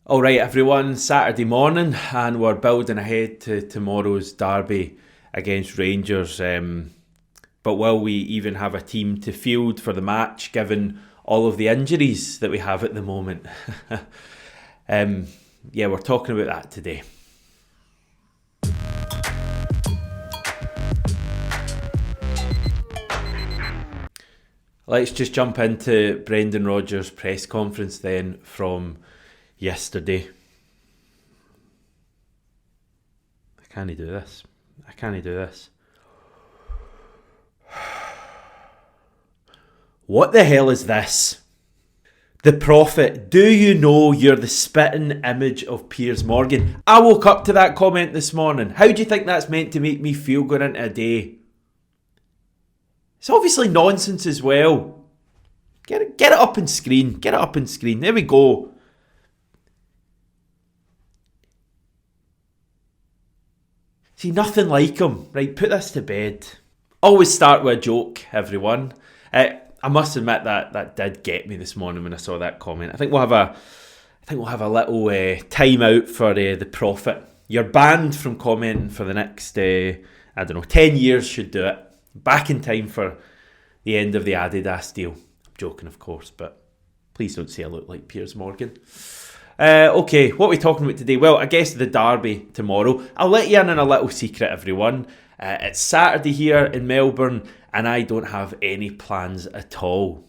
Alright everyone, Saturday morning and we're building ahead to tomorrow's derby against Rangers. But will we even have a team to field for the match given all of the injuries that we have at the moment? We're talking about that today. Let's just jump into Brendan Rodgers' press conference then from yesterday. I can't do this. What the hell is this? The Prophet, do you know you're the spitting image of Piers Morgan? I woke up to that comment this morning. How do you think that's meant to make me feel going into a day? It's obviously nonsense as well. Get it up on screen. There we go. See, nothing like him. Right, put this to bed. Always start with a joke, everyone. I must admit that did get me this morning when I saw that comment. I think we'll have a little time out for the Prophet. You're banned from commenting for the next 10 years should do it. Back in time for the end of the Adidas deal. I'm joking, of course, but please don't say I look like Piers Morgan. Okay, what are we talking about today? Well, I guess the derby tomorrow. I'll let you in on a little secret, everyone. It's Saturday here in Melbourne and I don't have any plans at all.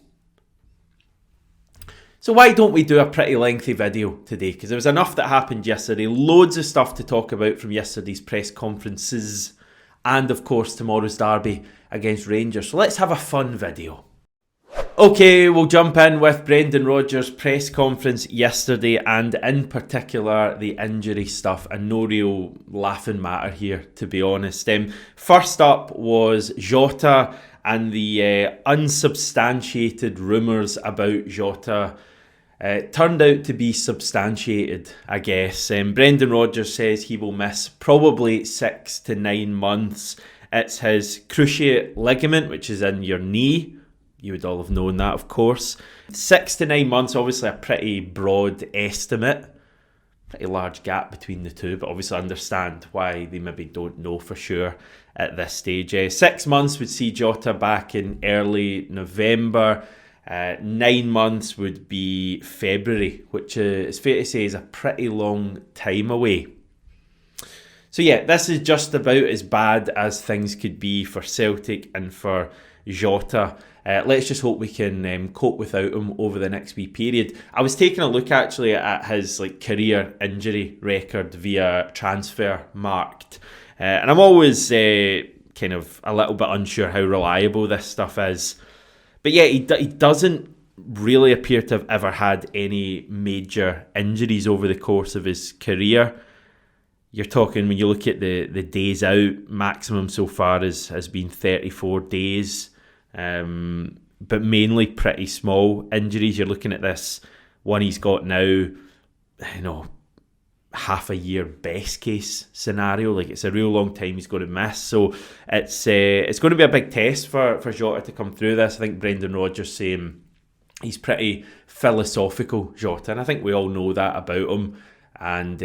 So why don't we do a pretty lengthy video today? Because there was enough that happened yesterday. Loads of stuff to talk about from yesterday's press conferences. And of course tomorrow's derby against Rangers. So let's have a fun video. Okay, we'll jump in with Brendan Rodgers' press conference yesterday and in particular the injury stuff, and no real laughing matter here to be honest. First up was Jota and the unsubstantiated rumours about Jota. Turned out to be substantiated, I guess. Brendan Rodgers says he will miss probably 6 to 9 months. It's his cruciate ligament, which is in your knee. You would all have known that, of course. 6 to 9 months, obviously a pretty broad estimate. Pretty large gap between the two, but obviously understand why they maybe don't know for sure at this stage. 6 months would see Jota back in early November. 9 months would be February, which is fair to say is a pretty long time away. So yeah, this is just about as bad as things could be for Celtic and for Jota. Let's just hope we can cope without him over the next wee period. I was taking a look actually at his career injury record via Transfer Marked, and I'm always kind of a little bit unsure how reliable this stuff is. But yeah, he doesn't really appear to have ever had any major injuries over the course of his career. You're talking, when you look at the days out, maximum so far has been 34 days. But mainly pretty small injuries. You're looking at this one he's got now, half a year best case scenario. It's a real long time he's going to miss. So it's going to be a big test for Jota to come through this. I think Brendan Rodgers saying he's pretty philosophical, Jota, and I think we all know that about him. And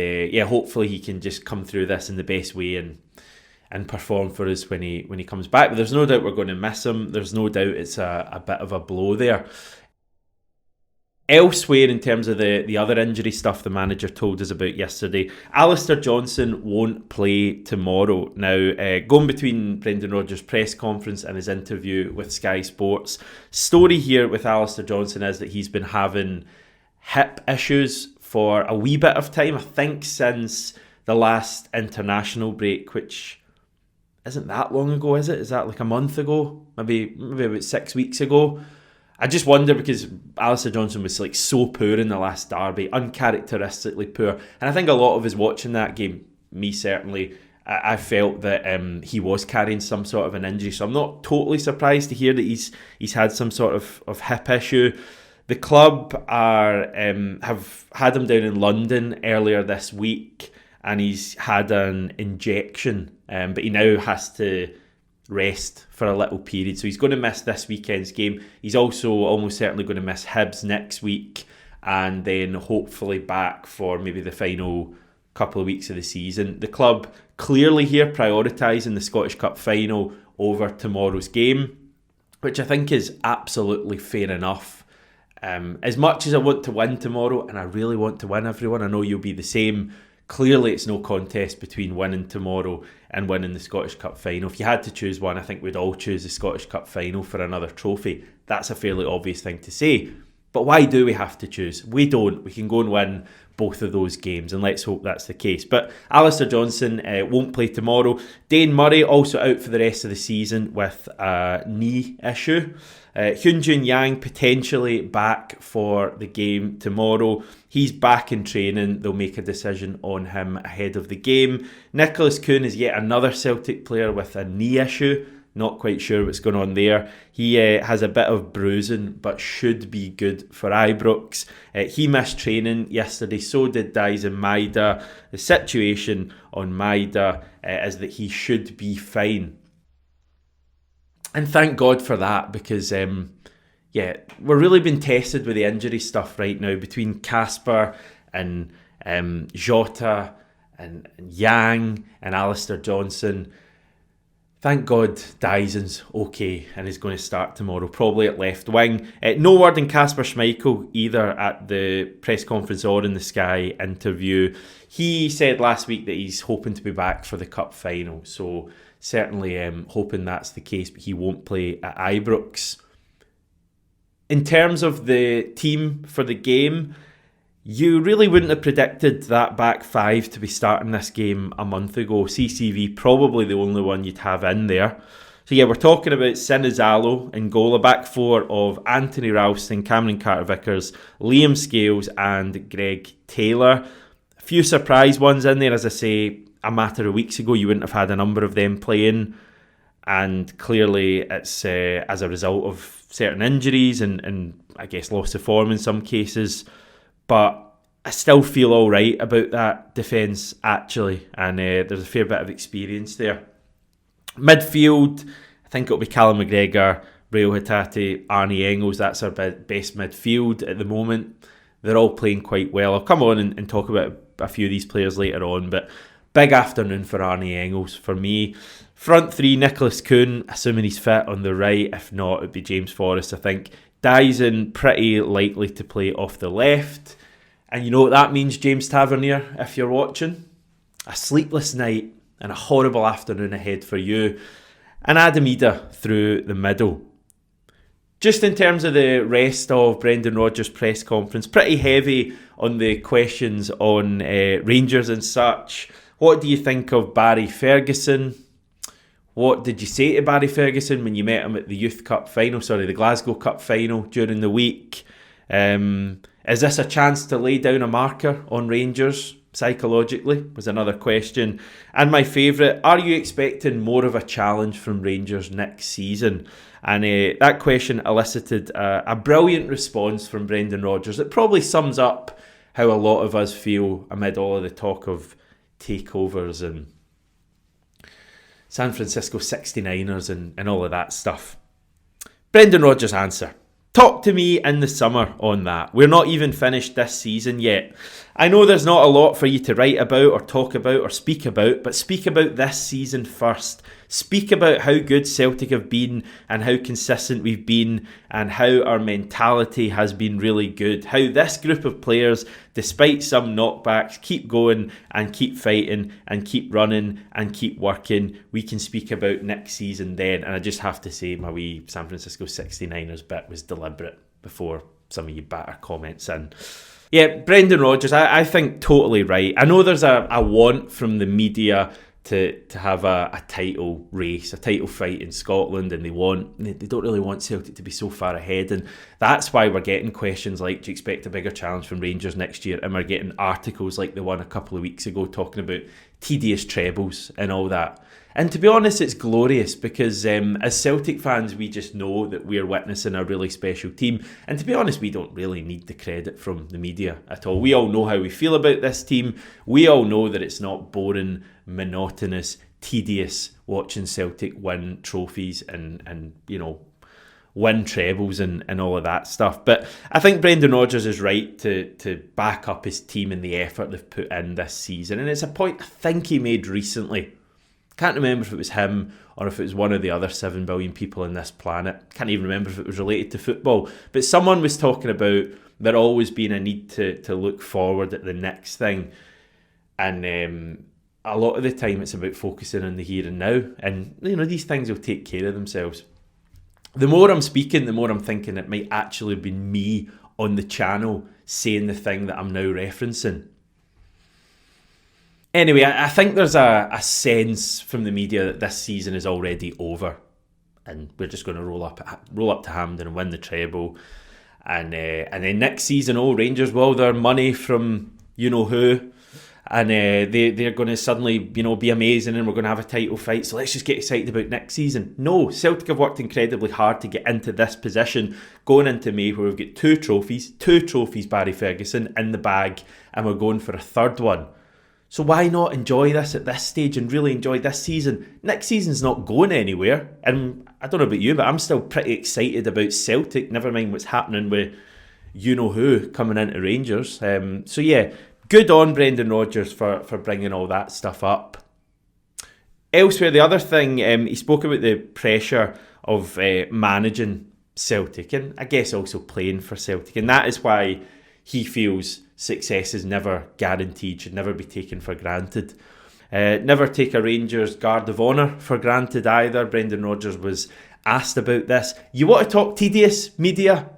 hopefully he can just come through this in the best way and perform for us when he comes back. But there's no doubt we're going to miss him. There's no doubt it's a bit of a blow there. Elsewhere, in terms of the other injury stuff the manager told us about yesterday, Alistair Johnson won't play tomorrow. Now, going between Brendan Rodgers' press conference and his interview with Sky Sports, story here with Alistair Johnson is that he's been having hip issues for a wee bit of time. I think since the last international break, which isn't that long ago, is it? Is that a month ago? Maybe about 6 weeks ago. I just wonder because Alistair Johnson was so poor in the last derby, uncharacteristically poor. And I think a lot of us watching that game, me certainly, I felt that he was carrying some sort of an injury. So I'm not totally surprised to hear that he's had some sort of hip issue. The club have had him down in London earlier this week and he's had an injection, but he now has to rest for a little period. So he's going to miss this weekend's game. He's also almost certainly going to miss Hibs next week and then hopefully back for maybe the final couple of weeks of the season. The club clearly here prioritising the Scottish Cup final over tomorrow's game, which I think is absolutely fair enough. As much as I want to win tomorrow, and I really want to win, everyone, I know you'll be the same, clearly it's no contest between winning tomorrow and winning the Scottish Cup final. If you had to choose one, I think we'd all choose the Scottish Cup final for another trophy. That's a fairly obvious thing to say. But why do we have to choose? We don't. We can go and win both of those games, and let's hope that's the case. But Alistair Johnston won't play tomorrow. Dane Murray also out for the rest of the season with a knee issue. Hyun-Jun Yang potentially back for the game tomorrow. He's back in training. They'll make a decision on him ahead of the game. Nicholas Kuhn is yet another Celtic player with a knee issue. Not quite sure what's going on there. He has a bit of bruising, but should be good for Ibrox. He missed training yesterday, so did Daizen Maeda. The situation on Maeda is that he should be fine. And thank God for that, because we're really being tested with the injury stuff right now between Casper and Jota and Yang and Alistair Johnston. Thank God Daizen's okay and is going to start tomorrow, probably at left wing. No word in Kasper Schmeichel either at the press conference or in the Sky interview. He said last week that he's hoping to be back for the Cup final, so certainly hoping that's the case, but he won't play at Ibrox. In terms of the team for the game, you really wouldn't have predicted that back five to be starting this game a month ago. CCV probably the only one you'd have in there. So yeah, we're talking about Sinizalo in goal, a back four of Anthony Ralston, Cameron Carter-Vickers, Liam Scales and Greg Taylor. A few surprise ones in there, as I say, a matter of weeks ago you wouldn't have had a number of them playing, and clearly it's as a result of certain injuries and I guess loss of form in some cases. But I still feel all right about that defence, actually. And there's a fair bit of experience there. Midfield, I think it'll be Callum McGregor, Rail Hatate, Arnie Engels. That's our best midfield at the moment. They're all playing quite well. I'll come on and talk about a few of these players later on. But big afternoon for Arnie Engels for me. Front three, Nicholas Kuhn, assuming he's fit on the right. If not, it'd be James Forrest, I think. Daizen, pretty likely to play off the left. And you know what that means, James Tavernier, if you're watching? A sleepless night and a horrible afternoon ahead for you. And Adam Idah through the middle. Just in terms of the rest of Brendan Rodgers' press conference, pretty heavy on the questions on Rangers and such. What do you think of Barry Ferguson? What did you say to Barry Ferguson when you met him at the the Glasgow Cup final during the week? Is this a chance to lay down a marker on Rangers psychologically? Was another question. And my favourite, are you expecting more of a challenge from Rangers next season? And that question elicited a brilliant response from Brendan Rodgers. It probably sums up how a lot of us feel amid all of the talk of takeovers and San Francisco 69ers and all of that stuff. Brendan Rodgers' answer. Talk to me in the summer on that. We're not even finished this season yet. I know there's not a lot for you to write about or talk about or speak about, but speak about this season first. Speak about how good Celtic have been and how consistent we've been and how our mentality has been really good. How this group of players, despite some knockbacks, keep going and keep fighting and keep running and keep working. We can speak about next season then. And I just have to say my wee San Francisco 69ers bit was deliberate before some of you batter comments in. Yeah, Brendan Rodgers, I think totally right. I know there's a want from the media to have a title race, a title fight in Scotland, and they don't really want Celtic to be so far ahead, and that's why we're getting questions like, do you expect a bigger challenge from Rangers next year? And we're getting articles like the one a couple of weeks ago talking about tedious trebles and all that. And to be honest, it's glorious because as Celtic fans, we just know that we're witnessing a really special team. And to be honest, we don't really need the credit from the media at all. We all know how we feel about this team. We all know that it's not boring, monotonous, tedious watching Celtic win trophies and win trebles and all of that stuff. But I think Brendan Rodgers is right to back up his team and the effort they've put in this season. And it's a point I think he made recently. Can't remember if it was him or if it was one of the other 7 billion people on this planet. Can't even remember if it was related to football. But someone was talking about there always being a need to look forward at the next thing. And a lot of the time it's about focusing on the here and now. And, these things will take care of themselves. The more I'm speaking, the more I'm thinking it might actually be me on the channel saying the thing that I'm now referencing. Anyway, I think there's a sense from the media that this season is already over, and we're just going to roll up to Hampden and win the treble, and then next season, Rangers will their money from who, and they're going to suddenly be amazing, and we're going to have a title fight. So let's just get excited about next season. No, Celtic have worked incredibly hard to get into this position, going into May where we've got two trophies, Barry Ferguson in the bag, and we're going for a third one. So why not enjoy this at this stage and really enjoy this season? Next season's not going anywhere. And I don't know about you, but I'm still pretty excited about Celtic, never mind what's happening with who coming into Rangers. So yeah, good on Brendan Rodgers for bringing all that stuff up. Elsewhere, the other thing, he spoke about the pressure of managing Celtic and I guess also playing for Celtic. And that is why he feels success is never guaranteed, should never be taken for granted. Never take a Rangers guard of honour for granted either. Brendan Rodgers was asked about this. You want to talk tedious, media?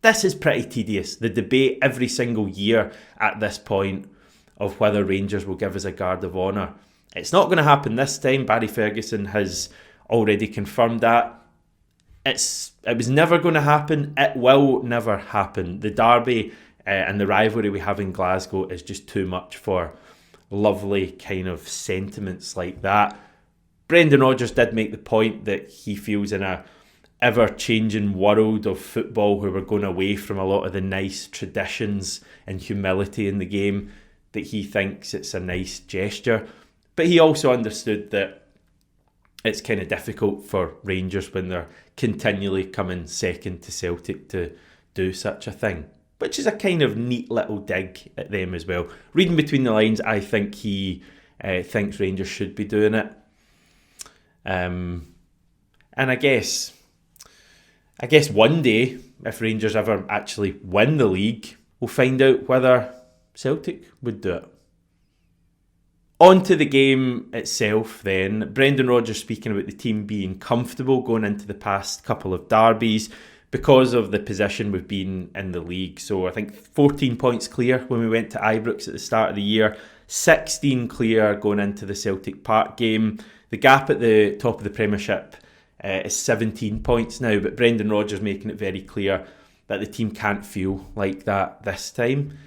This is pretty tedious. The debate every single year at this point of whether Rangers will give us a guard of honour. It's not going to happen this time. Barry Ferguson has already confirmed that. It was never going to happen. It will never happen. The derby and the rivalry we have in Glasgow is just too much for lovely kind of sentiments like that. Brendan Rodgers did make the point that he feels in a ever-changing world of football where we're going away from a lot of the nice traditions and humility in the game, that he thinks it's a nice gesture. But he also understood that it's kind of difficult for Rangers when they're continually coming second to Celtic to do such a thing, which is a kind of neat little dig at them as well. Reading between the lines, I think he thinks Rangers should be doing it. And I guess one day, if Rangers ever actually win the league, we'll find out whether Celtic would do it. On to the game itself then. Brendan Rodgers speaking about the team being comfortable going into the past couple of derbies because of the position we've been in the league. So I think 14 points clear when we went to Ibrox at the start of the year, 16 clear going into the Celtic Park game. The gap at the top of the Premiership is 17 points now, but Brendan Rodgers making it very clear that the team can't feel like that this time.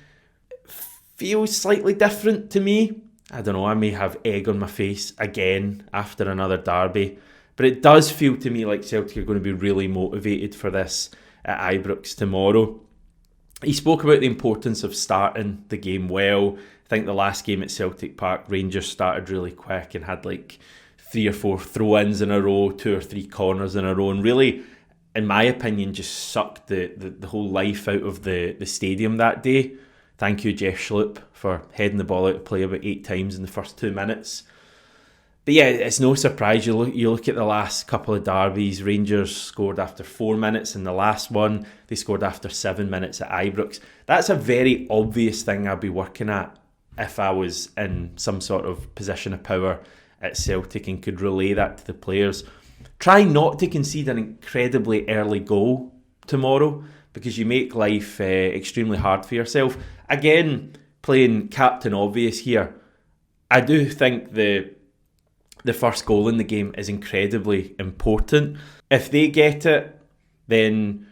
Feels slightly different to me. I don't know, I may have egg on my face again after another derby, but it does feel to me like Celtic are going to be really motivated for this at Ibrox tomorrow. He spoke about the importance of starting the game well. I think the last game at Celtic Park, Rangers started really quick and had like 3 or 4 throw-ins in a row, 2 or 3 corners in a row, and really, in my opinion, just sucked the whole life out of the stadium that day. Thank you, Jeff Schlupp, for heading the ball out of play about 8 times in the first 2 minutes. But yeah, it's no surprise. You look at the last couple of derbies, Rangers scored after 4 minutes in the last one. They scored after 7 minutes at Ibrox. That's a very obvious thing I'd be working at if I was in some sort of position of power at Celtic and could relay that to the players. Try not to concede an incredibly early goal tomorrow, because you make life extremely hard for yourself. Again, playing Captain Obvious here, I do think the first goal in the game is incredibly important. If they get it, then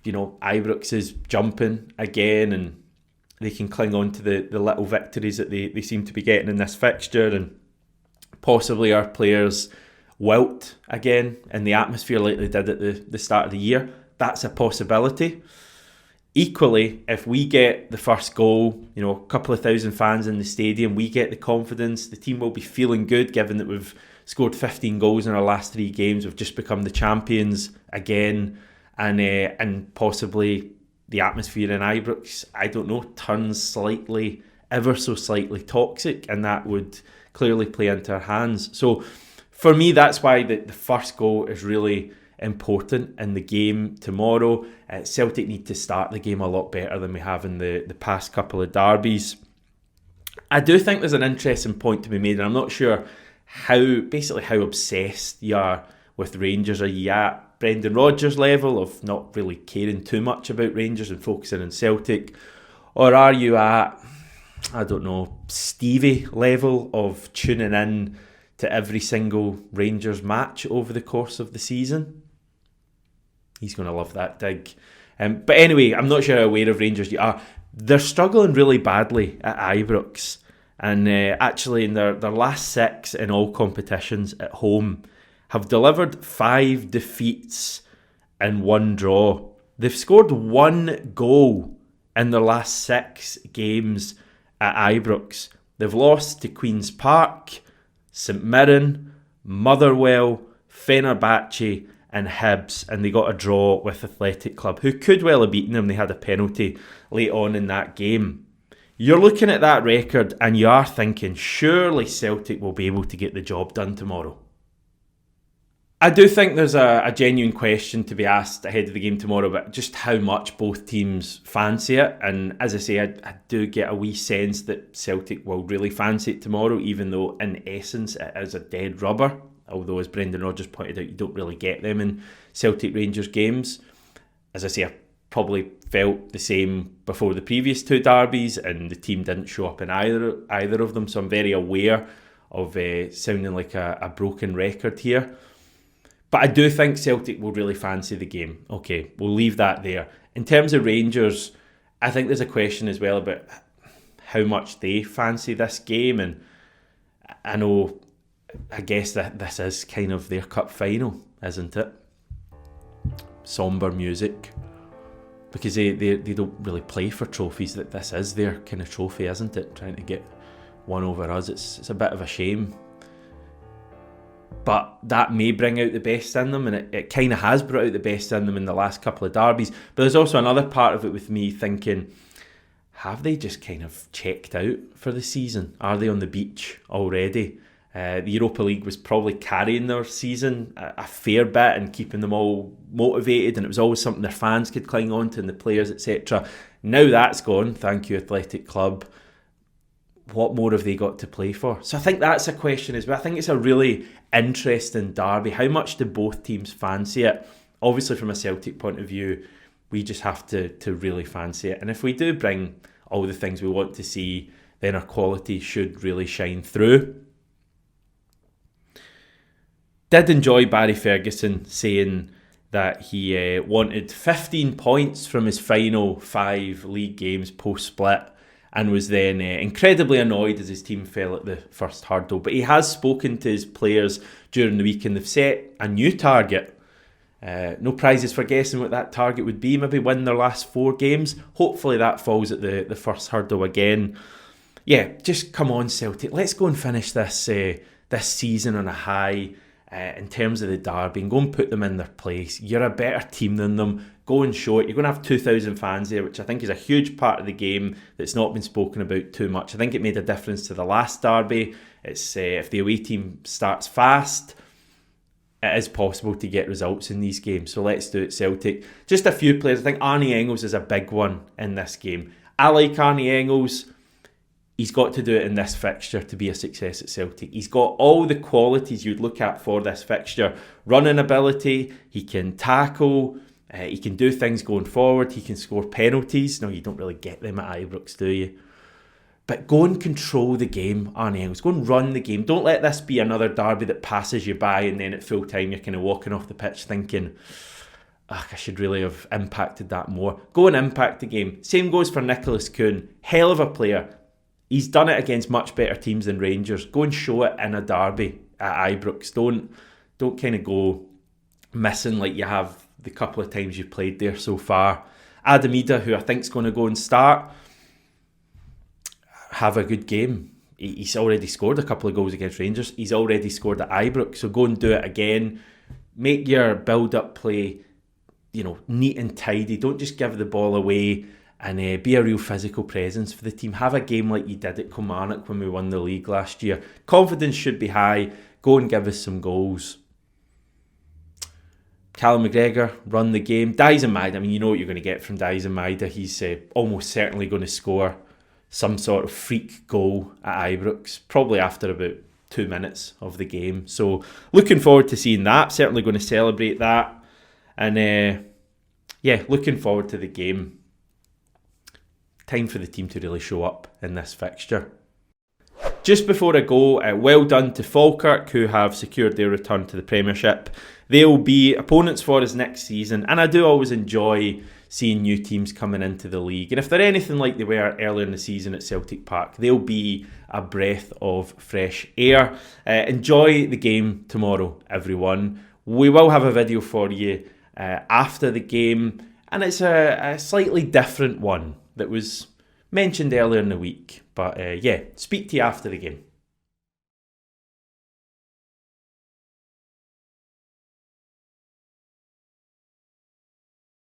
Ibrox is jumping again and they can cling on to the little victories that they seem to be getting in this fixture, and possibly our players wilt again in the atmosphere like they did at the start of the year. That's a possibility. Equally, if we get the first goal, a couple of thousand fans in the stadium, we get the confidence, the team will be feeling good given that we've scored 15 goals in our last 3 games. We've just become the champions again, and possibly the atmosphere in Ibrox, I don't know, turns ever so slightly toxic, and that would clearly play into our hands. So for me, that's why the first goal is really important in the game tomorrow. Celtic need to start the game a lot better than we have in the past couple of derbies. I do think there's an interesting point to be made, and I'm not sure how obsessed you are with Rangers. Are you at Brendan Rodgers level of not really caring too much about Rangers and focusing on Celtic? Or are you at, I don't know, Stevie level of tuning in to every single Rangers match over the course of the season? He's going to love that dig. But anyway, I'm not sure how aware of Rangers you are. They're struggling really badly at Ibrox. And actually in their last 6 in all competitions at home have delivered 5 defeats and 1 draw. They've scored 1 goal in their last 6 games at Ibrox. They've lost to Queen's Park, St Mirren, Motherwell, Fenerbahce and Hibs, and they got a draw with Athletic Club, who could well have beaten them. They had a penalty late on in that game. You're looking at that record and you are thinking, surely Celtic will be able to get the job done tomorrow. I do think there's a genuine question to be asked ahead of the game tomorrow about just how much both teams fancy it. And as I say, I do get a wee sense that Celtic will really fancy it tomorrow, even though in essence it is a dead rubber. Although, as Brendan Rodgers pointed out, you don't really get them in Celtic Rangers games. As I say, I probably felt the same before the previous 2 derbies, and the team didn't show up in either of them. So I'm very aware of sounding like a broken record here. But I do think Celtic will really fancy the game. Okay, we'll leave that there. In terms of Rangers, I think there's a question as well about how much they fancy this game. And I guess that this is kind of their cup final, isn't it? Sombre music. Because they don't really play for trophies. That this is their kind of trophy, isn't it? Trying to get one over us. It's a bit of a shame. But that may bring out the best in them, and it kind of has brought out the best in them in the last couple of derbies. But there's also another part of it with me thinking, have they just kind of checked out for the season? Are they on the beach already? The Europa League was probably carrying their season a fair bit and keeping them all motivated, and it was always something their fans could cling on to and the players, etc. Now that's gone, thank you Athletic Club. What more have they got to play for? So I think that's a question as well. I think it's a really interesting derby. How much do both teams fancy it? Obviously from a Celtic point of view, we just have to really fancy it. And if we do bring all the things we want to see, then our quality should really shine through. Did enjoy Barry Ferguson saying that he wanted 15 points from his final 5 league games post-split, and was then incredibly annoyed as his team fell at the first hurdle. But he has spoken to his players during the week and they've set a new target. No prizes for guessing what that target would be. Maybe win their last 4 games. Hopefully that falls at the first hurdle again. Yeah, just come on Celtic. Let's go and finish this season on a high in terms of the derby and go and put them in their place. You're a better team than them. Go and show it. You're going to have 2,000 fans there, which I think is a huge part of the game that's not been spoken about too much. I think it made a difference to the last derby. It's if the away team starts fast, it is possible to get results in these games. So let's do it, Celtic. Just a few players. I think Arnie Engels is a big one in this game. I like Arnie Engels. He's got to do it in this fixture to be a success at Celtic. He's got all the qualities you'd look at for this fixture. Running ability, he can tackle, he can do things going forward, he can score penalties. No, you don't really get them at Ibrox, do you? But go and control the game, Arnie Engels. Go and run the game. Don't let this be another derby that passes you by and then at full time you're kind of walking off the pitch thinking, I should really have impacted that more. Go and impact the game. Same goes for Nicholas Kuhn. Hell of a player. He's done it against much better teams than Rangers. Go and show it in a derby at Ibrox. Don't kind of go missing like you have the couple of times you've played there so far. Adam Ida, who I think is going to go and start, have a good game. he's already scored a couple of goals against Rangers. He's already scored at Ibrox, so go and do it again. Make your build-up play, neat and tidy. Don't just give the ball away, and be a real physical presence for the team. Have a game like you did at Kilmarnock when we won the league last year. Confidence should be high. Go and give us some goals. Callum McGregor, run the game. Daizen Maeda, you know what you're going to get from Daizen Maeda. He's almost certainly going to score some sort of freak goal at Ibrox, probably after about 2 minutes of the game. So looking forward to seeing that. Certainly going to celebrate that. And looking forward to the game. Time for the team to really show up in this fixture. Just before I go, well done to Falkirk, who have secured their return to the Premiership. They'll be opponents for us next season, and I do always enjoy seeing new teams coming into the league. And if they're anything like they were earlier in the season at Celtic Park, they'll be a breath of fresh air. Enjoy the game tomorrow, everyone. We will have a video for you after the game, and it's a slightly different one that was mentioned earlier in the week. But speak to you after the game.